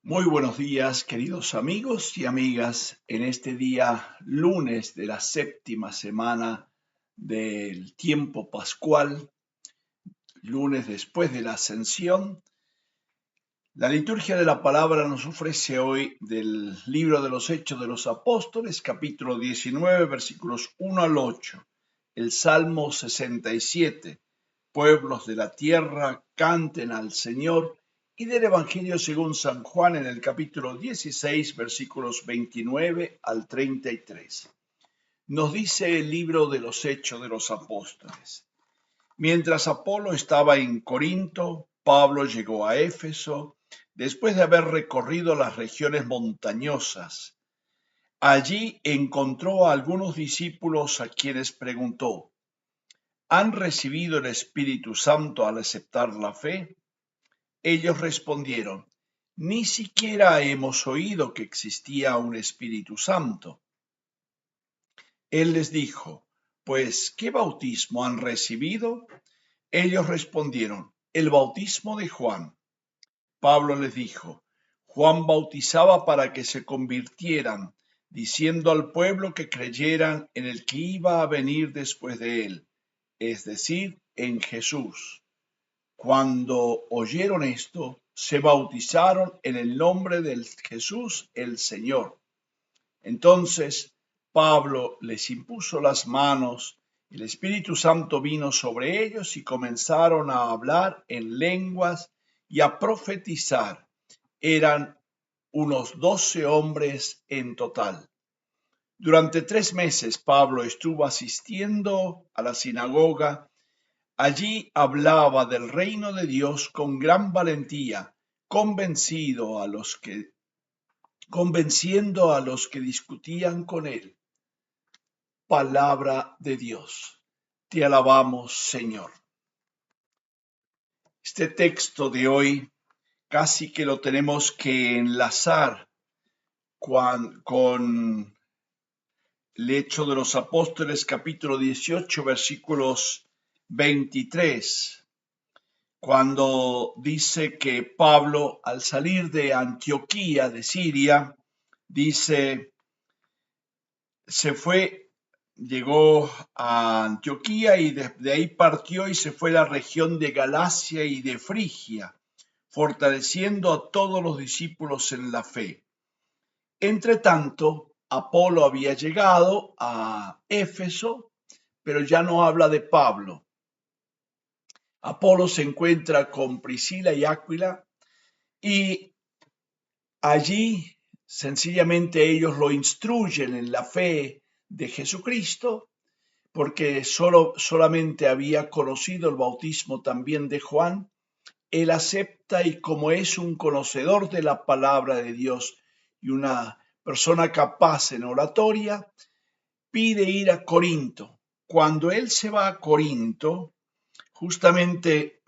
Muy buenos días, queridos amigos y amigas, en este día lunes de la séptima semana del tiempo pascual, lunes después de la Ascensión. La liturgia de la palabra nos ofrece hoy del libro de los Hechos de los Apóstoles, capítulo 19, versículos 1 al 8, el Salmo 67, pueblos de la tierra canten al Señor, y del Evangelio según San Juan en el capítulo 16, versículos 29 al 33. Nos dice el libro de los Hechos de los Apóstoles. Mientras Apolo estaba en Corinto, Pablo llegó a Éfeso después de haber recorrido las regiones montañosas. Allí encontró a algunos discípulos a quienes preguntó: ¿Han recibido el Espíritu Santo al aceptar la fe? Ellos respondieron: Ni siquiera hemos oído que existía un Espíritu Santo. Él les dijo: Pues, ¿qué bautismo han recibido? Ellos respondieron: El bautismo de Juan. Pablo les dijo: Juan bautizaba para que se convirtieran, diciendo al pueblo que creyeran en el que iba a venir después de él, es decir, en Jesús. Cuando oyeron esto, se bautizaron en el nombre de Jesús el Señor. Entonces Pablo les impuso las manos, el Espíritu Santo vino sobre ellos y comenzaron a hablar en lenguas y a profetizar. Eran unos 12 hombres en total. Durante 3 meses Pablo estuvo asistiendo a la sinagoga. Allí hablaba del reino de Dios con gran valentía, convenciendo a los que discutían con él. Palabra de Dios. Te alabamos, Señor. Este texto de hoy casi que lo tenemos que enlazar con el Hecho de los Apóstoles, capítulo 18, versículos 23, cuando dice que Pablo, al salir de Antioquía, de Siria, dice, llegó a Antioquía y desde ahí partió y se fue a la región de Galacia y de Frigia, fortaleciendo a todos los discípulos en la fe. Entre tanto, Apolo había llegado a Éfeso, pero ya no habla de Pablo. Apolo se encuentra con Priscila y Áquila y allí sencillamente ellos lo instruyen en la fe de Jesucristo, porque solamente había conocido el bautismo también de Juan. Él acepta, y como es un conocedor de la palabra de Dios y una persona capaz en oratoria, pide ir a Corinto. Cuando él se va a Corinto, justamente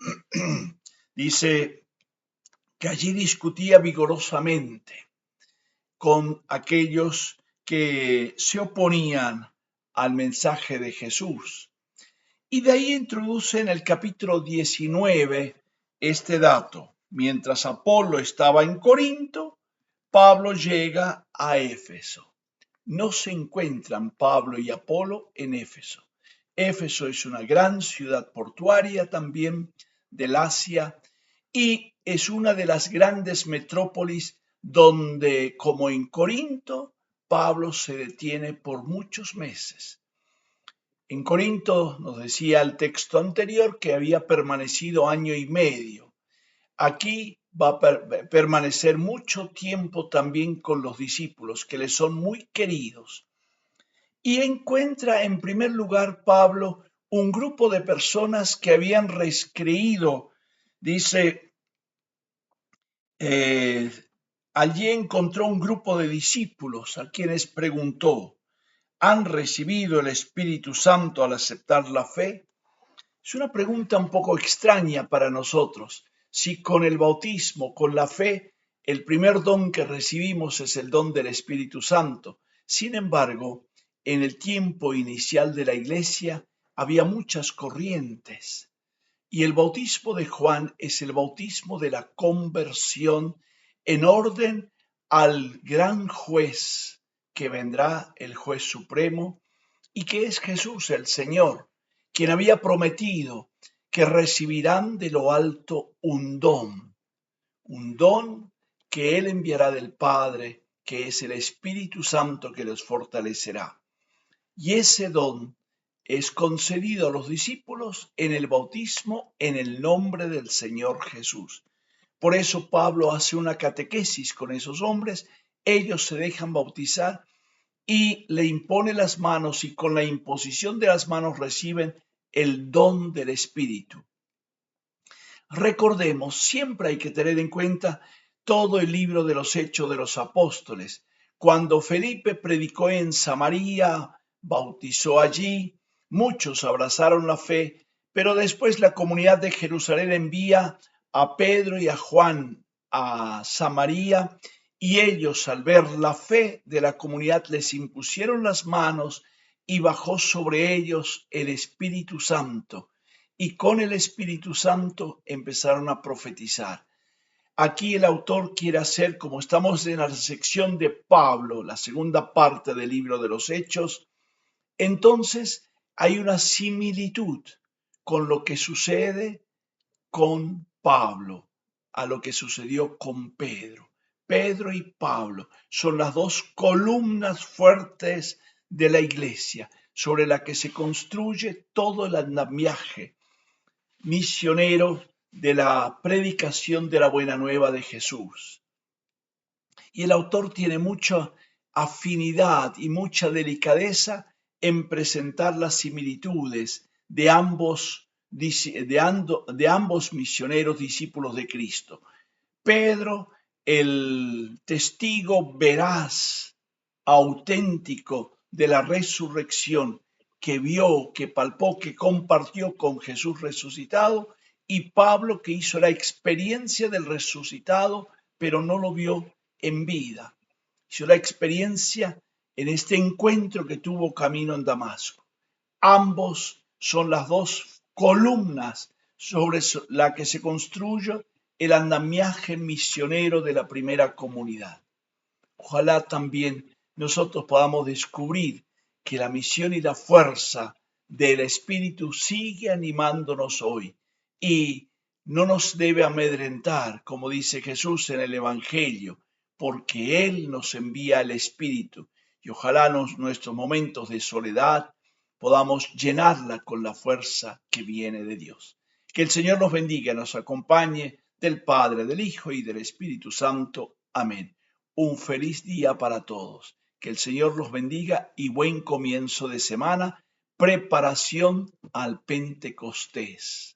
dice que allí discutía vigorosamente con aquellos que se oponían al mensaje de Jesús. Y de ahí introduce en el capítulo 19 este dato. Mientras Apolo estaba en Corinto, Pablo llega a Éfeso. No se encuentran Pablo y Apolo en Éfeso. Éfeso es una gran ciudad portuaria también del Asia y es una de las grandes metrópolis donde, como en Corinto, Pablo se detiene por muchos meses. En Corinto, nos decía el texto anterior, que había permanecido 1 año y medio. Aquí va a permanecer mucho tiempo también con los discípulos, que le son muy queridos. Y encuentra en primer lugar Pablo un grupo de personas que habían creído. Dice, allí encontró un grupo de discípulos a quienes preguntó: ¿Han recibido el Espíritu Santo al aceptar la fe? Es una pregunta un poco extraña para nosotros. Si con el bautismo, con la fe, el primer don que recibimos es el don del Espíritu Santo. Sin embargo, en el tiempo inicial de la Iglesia había muchas corrientes y el bautismo de Juan es el bautismo de la conversión en orden al gran juez que vendrá, el juez supremo, y que es Jesús el Señor, quien había prometido que recibirán de lo alto un don que Él enviará del Padre, que es el Espíritu Santo que los fortalecerá. Y ese don es concedido a los discípulos en el bautismo en el nombre del Señor Jesús. Por eso Pablo hace una catequesis con esos hombres, ellos se dejan bautizar y le impone las manos y con la imposición de las manos reciben el don del Espíritu. Recordemos, siempre hay que tener en cuenta todo el libro de los Hechos de los Apóstoles. Cuando Felipe predicó en Samaria, bautizó allí, muchos abrazaron la fe, pero después la comunidad de Jerusalén envía a Pedro y a Juan a Samaria, y ellos, al ver la fe de la comunidad, les impusieron las manos y bajó sobre ellos el Espíritu Santo. Y con el Espíritu Santo empezaron a profetizar. Aquí el autor quiere hacer, como estamos en la sección de Pablo, la segunda parte del libro de los Hechos, entonces hay una similitud con lo que sucede con Pablo, a lo que sucedió con Pedro. Pedro y Pablo son las dos columnas fuertes de la iglesia, sobre la que se construye todo el andamiaje misionero de la predicación de la buena nueva de Jesús. Y el autor tiene mucha afinidad y mucha delicadeza en presentar las similitudes de ambos misioneros discípulos de Cristo. Pedro, el testigo veraz, auténtico de la resurrección, que vio, que palpó, que compartió con Jesús resucitado, y Pablo, que hizo la experiencia del resucitado, pero no lo vio en vida. Hizo la experiencia en este encuentro que tuvo camino en Damasco. Ambos son las dos columnas sobre la que se construye el andamiaje misionero de la primera comunidad. Ojalá también nosotros podamos descubrir que la misión y la fuerza del Espíritu sigue animándonos hoy y no nos debe amedrentar, como dice Jesús en el Evangelio, porque Él nos envía el Espíritu y ojalá nuestros momentos de soledad podamos llenarla con la fuerza que viene de Dios. Que el Señor nos bendiga y nos acompañe, del Padre, del Hijo y del Espíritu Santo. Amén. Un feliz día para todos. Que el Señor los bendiga y buen comienzo de semana. Preparación al Pentecostés.